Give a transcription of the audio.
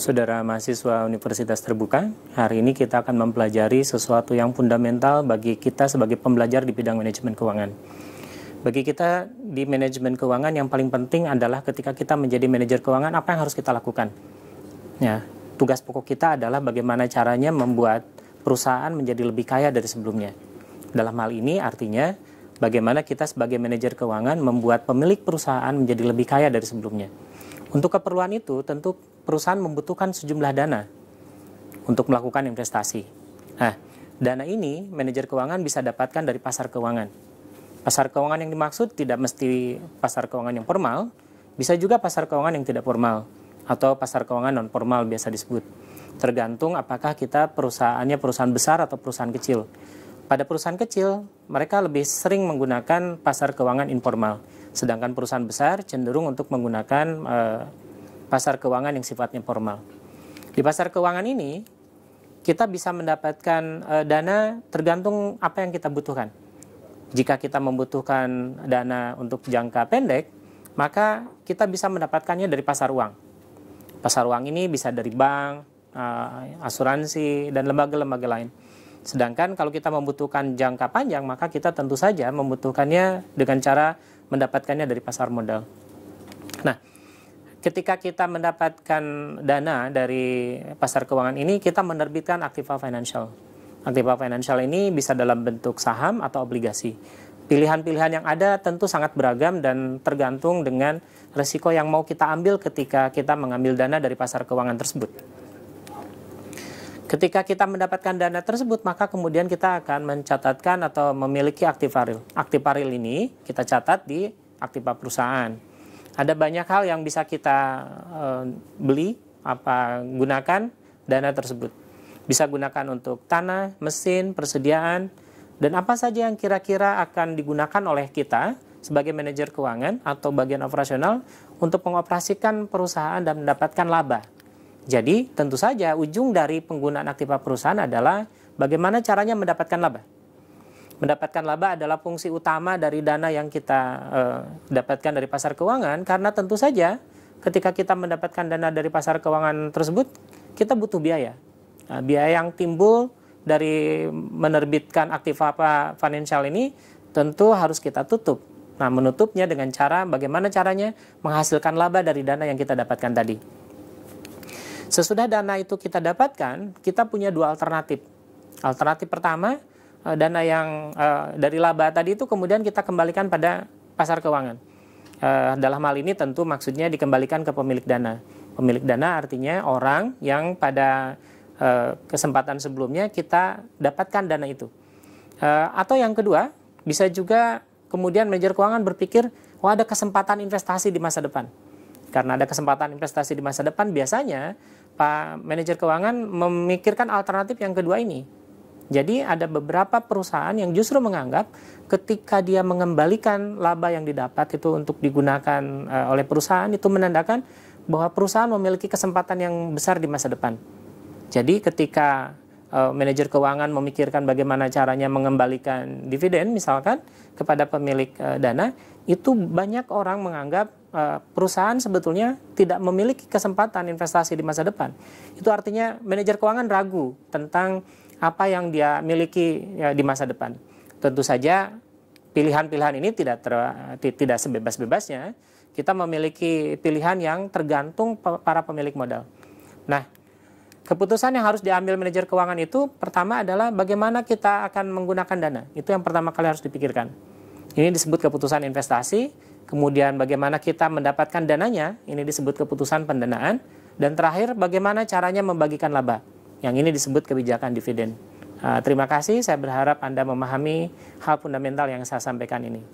Saudara mahasiswa Universitas Terbuka, hari ini kita akan mempelajari sesuatu yang fundamental bagi kita sebagai pembelajar di bidang manajemen keuangan. Bagi kita di manajemen keuangan yang paling penting adalah ketika kita menjadi manajer keuangan, apa yang harus kita lakukan? Ya, tugas pokok kita adalah bagaimana caranya membuat perusahaan menjadi lebih kaya dari sebelumnya. Dalam hal ini artinya bagaimana kita sebagai manajer keuangan membuat pemilik perusahaan menjadi lebih kaya dari sebelumnya. Untuk keperluan itu, tentu perusahaan membutuhkan sejumlah dana untuk melakukan investasi. Nah, dana ini manajer keuangan bisa dapatkan dari pasar keuangan. Pasar keuangan yang dimaksud tidak mesti pasar keuangan yang formal, bisa juga pasar keuangan yang tidak formal, atau pasar keuangan non formal biasa disebut. Tergantung apakah kita perusahaannya perusahaan besar atau perusahaan kecil. Pada perusahaan kecil, mereka lebih sering menggunakan pasar keuangan informal. Sedangkan perusahaan besar cenderung untuk menggunakan pasar keuangan yang sifatnya formal. Di pasar keuangan ini, kita bisa mendapatkan dana tergantung apa yang kita butuhkan. Jika kita membutuhkan dana untuk jangka pendek, maka kita bisa mendapatkannya dari pasar uang. Pasar uang ini bisa dari bank, asuransi, dan lembaga-lembaga lain. Sedangkan kalau kita membutuhkan jangka panjang, maka kita tentu saja membutuhkannya dengan cara mendapatkannya dari pasar modal. Nah, ketika kita mendapatkan dana dari pasar keuangan ini, kita menerbitkan aktiva financial. Aktiva financial ini bisa dalam bentuk saham atau obligasi. Pilihan-pilihan yang ada tentu sangat beragam dan tergantung dengan risiko yang mau kita ambil ketika kita mengambil dana dari pasar keuangan tersebut. Ketika kita mendapatkan dana tersebut, maka kemudian kita akan mencatatkan atau memiliki aktiva real. Aktiva real ini kita catat di aktiva perusahaan. Ada banyak hal yang bisa kita beli, gunakan dana tersebut. Bisa gunakan untuk tanah, mesin, persediaan, dan apa saja yang kira-kira akan digunakan oleh kita sebagai manajer keuangan atau bagian operasional untuk mengoperasikan perusahaan dan mendapatkan laba. Jadi, tentu saja ujung dari penggunaan aktiva perusahaan adalah bagaimana caranya mendapatkan laba. Mendapatkan laba adalah fungsi utama dari dana yang kita dapatkan dari pasar keuangan, karena tentu saja ketika kita mendapatkan dana dari pasar keuangan tersebut, kita butuh biaya. Nah, biaya yang timbul dari menerbitkan aktiva financial ini tentu harus kita tutup. Nah, menutupnya dengan cara bagaimana caranya menghasilkan laba dari dana yang kita dapatkan tadi. Sesudah dana itu kita dapatkan, kita punya dua alternatif. Alternatif pertama, dana yang dari laba tadi itu kemudian kita kembalikan pada pasar keuangan. Dalam hal ini tentu maksudnya dikembalikan ke pemilik dana. Pemilik dana artinya orang yang pada kesempatan sebelumnya kita dapatkan dana itu. Atau yang kedua, bisa juga kemudian manajer keuangan berpikir, ada kesempatan investasi di masa depan. Karena ada kesempatan investasi di masa depan, biasanya Pak manajer keuangan memikirkan alternatif yang kedua ini. Jadi ada beberapa perusahaan yang justru menganggap ketika dia mengembalikan laba yang didapat itu untuk digunakan oleh perusahaan, itu menandakan bahwa perusahaan memiliki kesempatan yang besar di masa depan. Jadi ketika manajer keuangan memikirkan bagaimana caranya mengembalikan dividen misalkan kepada pemilik dana, itu banyak orang menganggap perusahaan sebetulnya tidak memiliki kesempatan investasi di masa depan. Itu artinya manajer keuangan ragu tentang apa yang dia miliki di masa depan. Tentu saja pilihan-pilihan ini tidak sebebas-bebasnya. Kita memiliki pilihan yang tergantung para pemilik modal. Nah, keputusan yang harus diambil manajer keuangan itu pertama adalah bagaimana kita akan menggunakan dana. Itu yang pertama kali harus dipikirkan. Ini disebut keputusan investasi. Kemudian bagaimana kita mendapatkan dananya, ini disebut keputusan pendanaan. Dan terakhir, bagaimana caranya membagikan laba. Yang ini disebut kebijakan dividen. Terima kasih, saya berharap Anda memahami hal fundamental yang saya sampaikan ini.